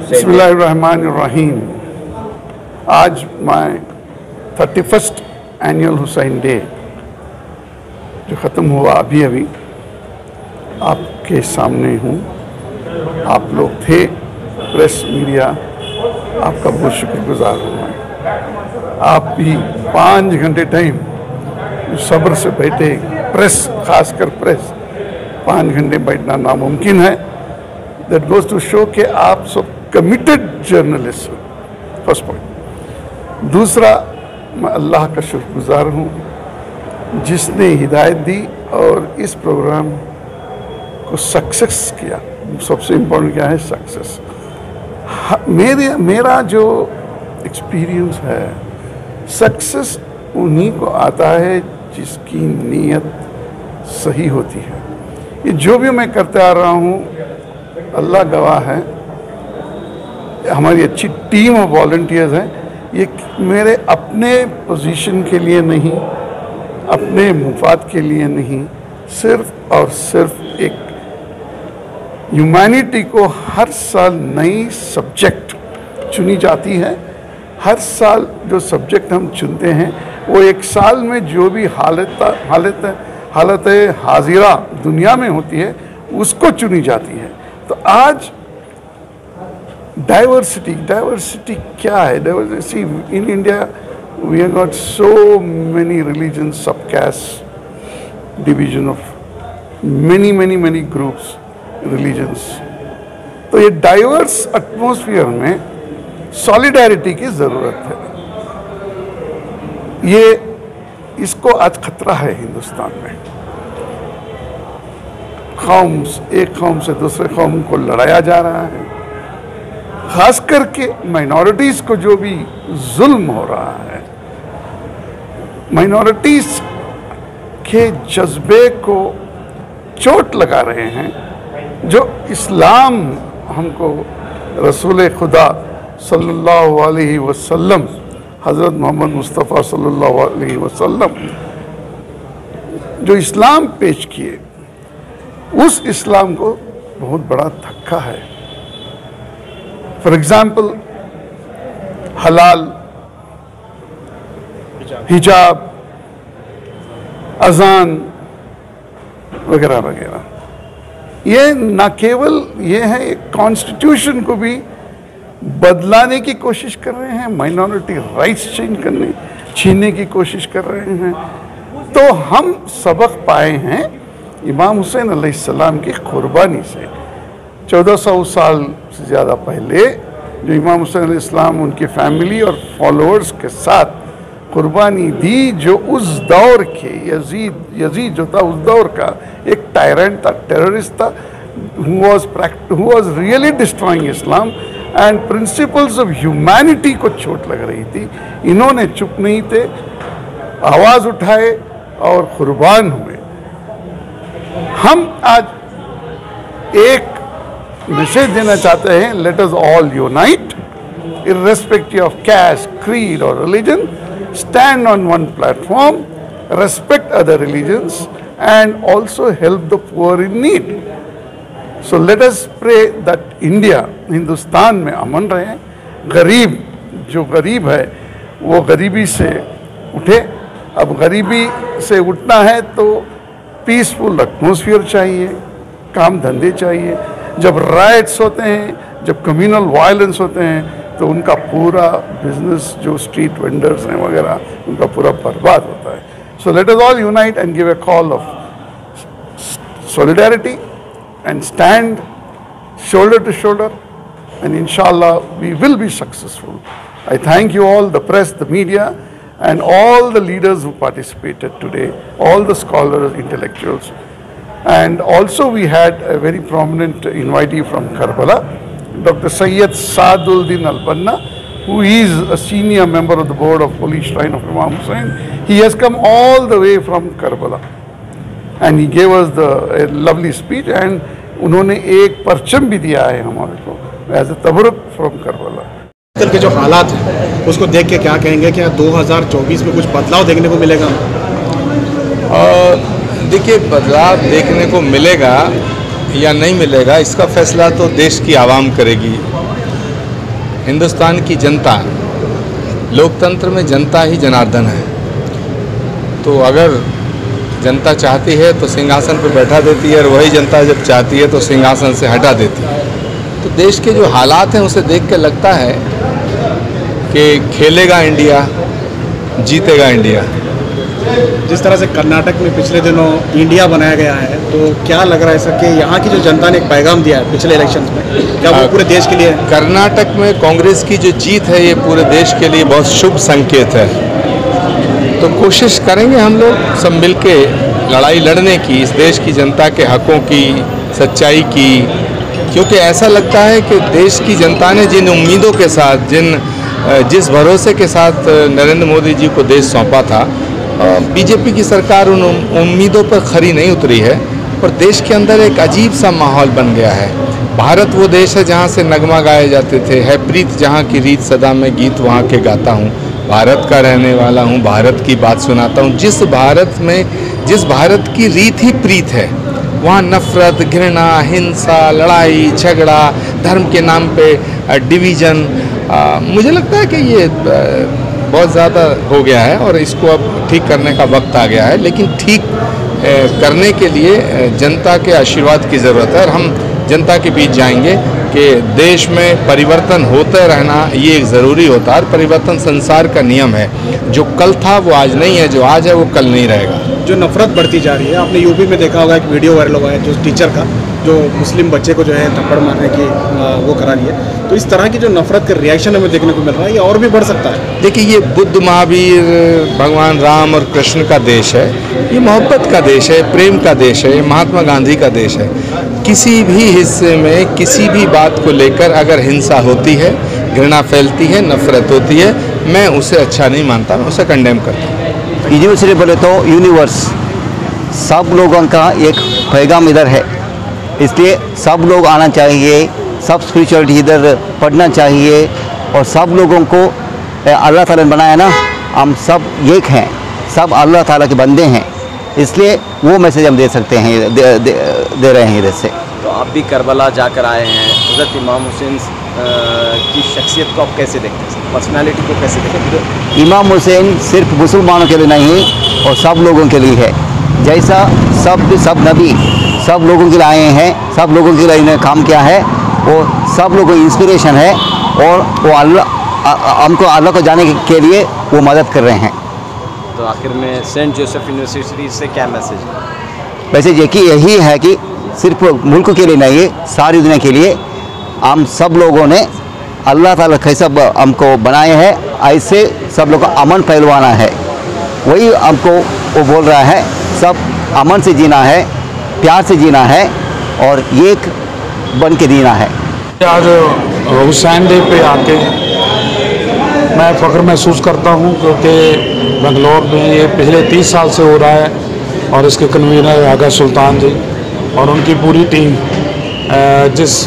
बिस्मिल्लाहिर्रहमानिर्रहीम। आज मैं 31st एनुअल हुसैन डे जो ख़त्म हुआ अभी आपके सामने हूँ। आप लोग थे, प्रेस मीडिया, आपका बहुत शुक्रगुजार हूँ मैं। आप भी 5 घंटे टाइम सब्र से बैठे, प्रेस, खासकर प्रेस 5 घंटे बैठना नामुमकिन है। दैट गोज़ टू शो कि आप सब कमिटेड जर्नलिस्ट हो, फर्स्ट पॉइंट। दूसरा, मैं अल्लाह का शुक्रगुजार हूँ जिसने हिदायत दी और इस प्रोग्राम को सक्सेस किया। सबसे इम्पोर्टेंट क्या है? सक्सेस। मेरा जो एक्सपीरियंस है, सक्सेस उन्हीं को आता है जिसकी नीयत सही होती है। ये जो भी मैं करते आ रहा हूँ, अल्लाह गवाह है, हमारी अच्छी टीम ऑफ वॉलंटियर्स हैं। ये मेरे अपने पोजीशन के लिए नहीं, अपने मुफाद के लिए नहीं, सिर्फ और सिर्फ एक ह्यूमैनिटी को हर साल नई सब्जेक्ट चुनी जाती है। हर साल जो सब्जेक्ट हम चुनते हैं वो एक साल में जो भी हालत हाजिरा दुनिया में होती है उसको चुनी जाती है। तो आज डाइवर्सिटी क्या है? Diversity in India we have got so many religions, सब caste division of many groups, religions. तो ये डाइवर्स एटमॉस्फेयर में सॉलिडारिटी की ज़रूरत है। इसको आज खतरा है हिंदुस्तान में। एक कौम से दूसरे कौम को लड़ाया जा रहा है, खास करके माइनॉरिटीज़ को जो भी जुल्म हो रहा है, माइनॉरिटीज़ के जज्बे को चोट लगा रहे हैं। जो इस्लाम हमको रसूल खुदा सल्लल्लाहु अलैहि वसल्लम, हज़रत मोहम्मद मुस्तफ़ा सल्लल्लाहु अलैहि वसल्लम जो इस्लाम पेश किए, उस इस्लाम को बहुत बड़ा धक्का है। फॉर एग्जाम्पल, हलाल, हिजाब, अजान वगैरह वगैरह। ये न केवल ये है, कॉन्स्टिट्यूशन को भी बदलाने की कोशिश कर रहे हैं, माइनॉरिटी राइट्स छीनने की कोशिश कर रहे हैं। तो हम सबक पाए हैं इमाम हुसैन अलैहिस्सलाम की कुर्बानी से। 1400 साल से ज़्यादा पहले जो इमाम हुसैन अलैहिस्सलाम उनकी फैमिली और फॉलोअर्स के साथ कुर्बानी दी, जो उस दौर के यजीद जो था, उस दौर का एक टायरेंट था, टेररिस्ट था, who was really destroying Islam and principles of humanity को चोट लग रही थी। इन्होंने चुप नहीं थे, आवाज़ उठाए और कुर्बान हुए। हम आज एक मैसेज देना चाहते हैं, let us all unite irrespective of caste, creed or religion, stand on one platform, respect other religions and also help the poor in need. So let us pray that India, Hindustan में अमन रहे, जो गरीब है वो गरीबी से उठे। अब गरीबी से उठना है तो पीसफुल एटमॉस्फेयर चाहिए, काम धंधे चाहिए। जब राइट्स होते हैं, जब कम्युनल वायलेंस होते हैं, तो उनका पूरा बिजनेस, जो स्ट्रीट वेंडर्स हैं वगैरह, उनका पूरा बर्बाद होता है। So let us all unite and give a call of solidarity and stand shoulder to shoulder, and inshallah we will be successful. I thank you all, the press, the media and all the leaders who participated today, all the scholars, intellectuals, and also we had a very prominent invitee from Karbala, Dr. Sayyid Saaduddin Al-Banna, who is a senior member of the board of Police Shrine of Imam Hussain. He has come all the way from Karbala and he gave us a lovely speech, and उन्होंने एक परचम भी दिया है हमारे को as a तबरुक from Karbala. आजकल के जो हालात हैं उसको देख के क्या कहेंगे, क्या 2024 में कुछ बदलाव देखने को मिलेगा? देखिए, बदलाव देखने को मिलेगा या नहीं मिलेगा, इसका फैसला तो देश की आवाम करेगी। हिंदुस्तान की जनता, लोकतंत्र में जनता ही जनार्दन है। तो अगर जनता चाहती है तो सिंहासन पर बैठा देती है, और वही जनता जब चाहती है तो सिंहासन से हटा देती है। तो देश के जो हालात हैं उसे देख के लगता है कि खेलेगा इंडिया, जीतेगा इंडिया। जिस तरह से कर्नाटक में पिछले दिनों इंडिया बनाया गया है, तो क्या लग रहा है सर कि यहाँ की जो जनता ने एक पैगाम दिया है पिछले इलेक्शंस में, क्या वो पूरे देश के लिए है? कर्नाटक में कांग्रेस की जो जीत है ये पूरे देश के लिए बहुत शुभ संकेत है। तो कोशिश करेंगे हम लोग सब मिल के लड़ाई लड़ने की, इस देश की जनता के हकों की, सच्चाई की, क्योंकि ऐसा लगता है कि देश की जनता ने जिन उम्मीदों के साथ, जिस भरोसे के साथ नरेंद्र मोदी जी को देश सौंपा था, बीजेपी की सरकार उन उम्मीदों पर खरी नहीं उतरी है, और देश के अंदर एक अजीब सा माहौल बन गया है। भारत वो देश है जहाँ से नगमा गाए जाते थे, है प्रीत जहाँ की रीत सदा मैं गीत वहाँ के गाता हूँ, भारत का रहने वाला हूँ, भारत की बात सुनाता हूँ। जिस भारत की रीत ही प्रीत है, वहाँ नफरत, घृणा, हिंसा, लड़ाई झगड़ा, धर्म के नाम पे डिवीज़न, मुझे लगता है कि ये बहुत ज़्यादा हो गया है और इसको अब ठीक करने का वक्त आ गया है। लेकिन ठीक करने के लिए जनता के आशीर्वाद की ज़रूरत है, और हम जनता के बीच जाएंगे कि देश में परिवर्तन होते रहना ये एक ज़रूरी होता है, और परिवर्तन संसार का नियम है। जो कल था वो आज नहीं है, जो आज है वो कल नहीं रहेगा। जो नफरत बढ़ती जा रही है, आपने यूपी में देखा होगा एक वीडियो वायरल हुआ है जो टीचर का, जो मुस्लिम बच्चे को जो है थप्पड़ मारने की वो करा रही है। तो इस तरह की जो नफरत का रिएक्शन हमें देखने को मिल रहा है, ये और भी बढ़ सकता है। देखिए, ये बुद्ध, महावीर, भगवान राम और कृष्ण का देश है, ये मोहब्बत का देश है, प्रेम का देश है, महात्मा गांधी का देश है। किसी भी हिस्से में किसी भी बात को लेकर अगर हिंसा होती है, घृणा फैलती है, नफरत होती है, मैं उसे अच्छा नहीं मानता, मैं उसे कंडेम करता हूँ। यूनिवर्सिटी बोले तो यूनिवर्स, सब लोगों का एक पैगाम इधर है, इसलिए सब लोग आना चाहिए, सब स्पिरिचुअलिटी इधर पढ़ना चाहिए, और सब लोगों को अल्लाह ताला ने बनाया ना, हम सब एक हैं, सब अल्लाह ताला के बंदे हैं, इसलिए वो मैसेज हम दे सकते हैं, दे रहे हैं इधर से। तो आप भी करबला जाकर आए हैं, हज़रत इमाम हुसैन की शख्सियत को आप कैसे देखते हैं, पर्सनालिटी को कैसे देखते हैं? इमाम हुसैन सिर्फ मुसलमानों के लिए नहीं और सब लोगों के लिए है, जैसा सब नबी सब लोगों के लिए आए हैं, सब लोगों के लिए इन्हें काम किया है, वो सब लोगों की इंस्पिरेशन है, और वो अल्लाह हमको अल्लाह को जाने के लिए वो मदद कर रहे हैं। तो आखिर में सेंट जोसेफ यूनिवर्सिटी से क्या मैसेज है? वैसे यही है कि सिर्फ मुल्क के लिए नहीं, सारी दुनिया के लिए हम सब लोगों ने अल्लाह ताला कैसा हमको बनाए हैं, ऐसे सब लोग को अमन फैलवाना है, वही हमको वो बोल रहा है। सब अमन से जीना है, प्यार से जीना है, और एक बन के जीना है। आज हुसैन डे पे आके मैं फ़ख्र महसूस करता हूँ, क्योंकि बेंगलोर में ये पिछले 30 साल से हो रहा है, और इसके कन्वीनर आगा सुल्तान जी और उनकी पूरी टीम जिस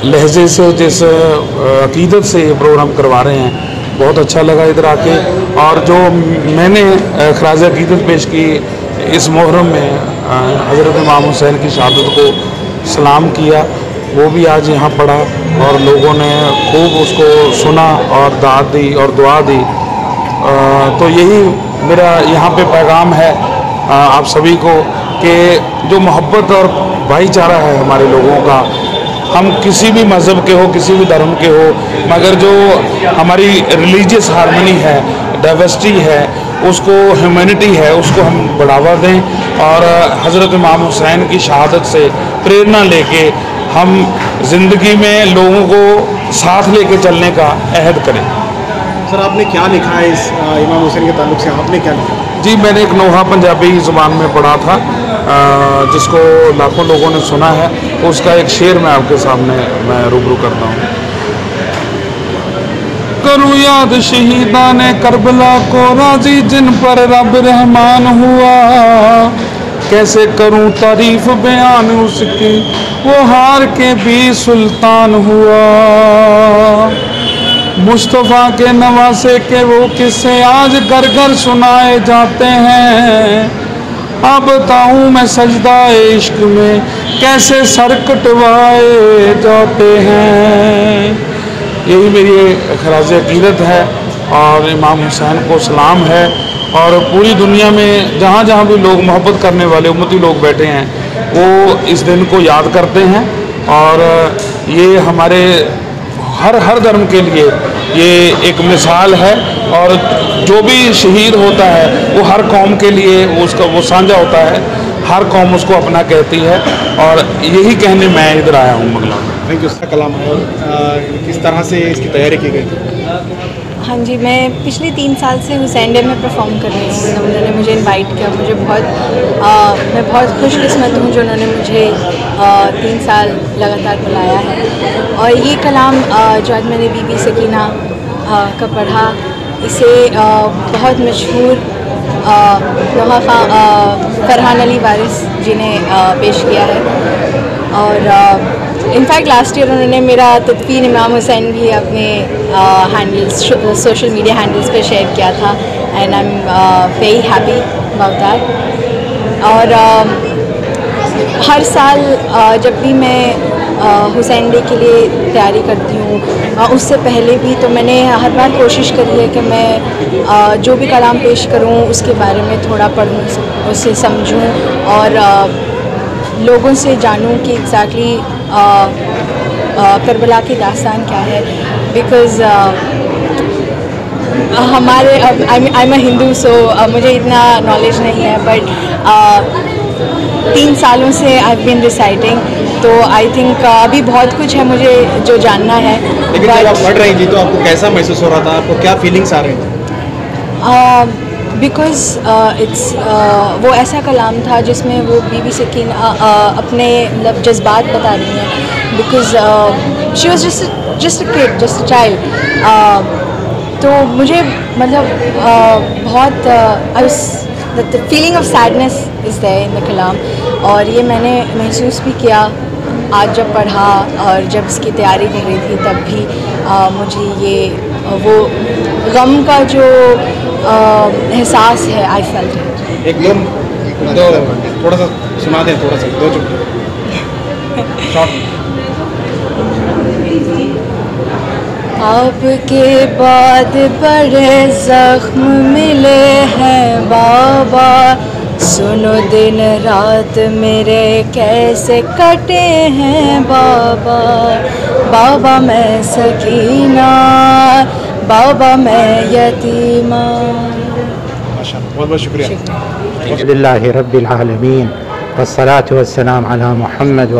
लहजे से, जिस अकीदत से ये प्रोग्राम करवा रहे हैं, बहुत अच्छा लगा इधर आके। और जो मैंने खराज अकीदत पेश की इस मुहर्रम में हज़रत इमाम हुसैन की शहादत को सलाम किया, वो भी आज यहाँ पढ़ा, और लोगों ने खूब उसको सुना और दाद दी और दुआ दी। तो यही मेरा यहाँ पे पैगाम है आप सभी को, कि जो मोहब्बत और भाईचारा है हमारे लोगों का, हम किसी भी मज़हब के हो, किसी भी धर्म के हो, मगर जो हमारी रिलीजियस हार्मनी है, डाइवर्सिटी है, उसको, ह्यूमैनिटी है, उसको हम बढ़ावा दें, और हज़रत इमाम हुसैन की शहादत से प्रेरणा लेके हम ज़िंदगी में लोगों को साथ लेके चलने का अहद करें। सर, आपने क्या लिखा है इस इमाम हुसैन के ताल्लुक से, आपने क्या लिखा? जी, मैंने एक नोहा पंजाबी ज़ुबान में पढ़ा था, जिसको लाखों लोगों ने सुना है। उसका एक शेर मैं आपके सामने मैं रूबरू करता हूँ। करूँ याद शहीदान करबला को राजी, जिन पर रब रहमान हुआ, कैसे करूँ तारीफ बयान उसकी, वो हार के भी सुल्तान हुआ। मुस्तफ़ा के नवासे के वो किस्से आज घर घर सुनाए जाते हैं, अब बताऊँ मैं सजदा इश्क में कैसे सर कटवाए जाते हैं। यही मेरी खराज अक़ीदत है और इमाम हुसैन को सलाम है। और पूरी दुनिया में जहाँ जहाँ भी लोग मोहब्बत करने वाले उम्मती लोग बैठे हैं वो इस दिन को याद करते हैं। और ये हमारे हर धर्म के लिए ये एक मिसाल है। और जो भी शहीद होता है वो हर कौम के लिए उसका वो साझा होता है, हर कौम उसको अपना कहती है। और यही कहने मैं इधर आया हूँ मंगला। Thank you. कलाम है किस तरह से इसकी तैयारी की गई? हाँ जी, मैं पिछले 3 साल से हुसैन डे में परफॉर्म कर रही हूँ। उन्होंने मुझे इनवाइट किया, मुझे मैं बहुत खुशकिस्मत हूँ जो उन्होंने मुझे 3 साल लगातार बुलाया है। और ये कलाम जो आज मैंने बीबी सकीना का पढ़ा, इसे बहुत मशहूर फरहान अली वारिस जी ने पेश किया है। और इनफैक्ट लास्ट ईयर उन्होंने मेरा तदफीन इमाम हुसैन भी अपने हैंडल्स सोशल मीडिया हैंडल्स पे शेयर किया था and I am very happy about that. और हर साल जब भी मैं हुसैन डे के लिए तैयारी करती हूँ, उससे पहले भी तो मैंने हर बार कोशिश करी है कि मैं जो भी कलाम पेश करूँ उसके बारे में थोड़ा पढ़ूँ, उसे समझूँ और लोगों से जानूँ कि एग्जैक्टली करबला की दास्तान क्या है। बिकॉज़ हमारे आई एम अ हिंदू, सो मुझे इतना नॉलेज नहीं है, बट 3 सालों से आई हैव बीन रिसाइटिंग, तो आई थिंक अभी बहुत कुछ है मुझे जो जानना है। लेकिन जब आप पढ़ रही थी तो आपको कैसा महसूस हो रहा था, आपको क्या फीलिंग्स आ रही थी? बिकॉज़ इट्स वो ऐसा कलाम था जिसमें वो बीबी सकीना अपने मतलब जज्बात बता रही हैं। Because she was just a kid, just a child. तो मुझे मतलब बहुत the feeling of sadness is there in the कलाम, और ये मैंने महसूस भी किया आज जब पढ़ा और जब इसकी तैयारी कर रही थी, तब भी मुझे ये वो गम का जो एहसास है आई फेल्ट इट। एकदम दो थोड़ा सा सुना दें, थोड़ा सा 2 चुटकी शॉर्ट। आपके बाद बड़े जख्म मिले हैं बाबा, सुनो दिन रात मेरे कैसे कटे हैं बाबा। बाबा मैं सकीना, बाबा मैं यतीमा। बहुत बहुत शुक्रिया। अल्हम्दुलिल्लाहि रब्बिल आलमीन वस्सलातु वस्सलाम अला मुहम्मद व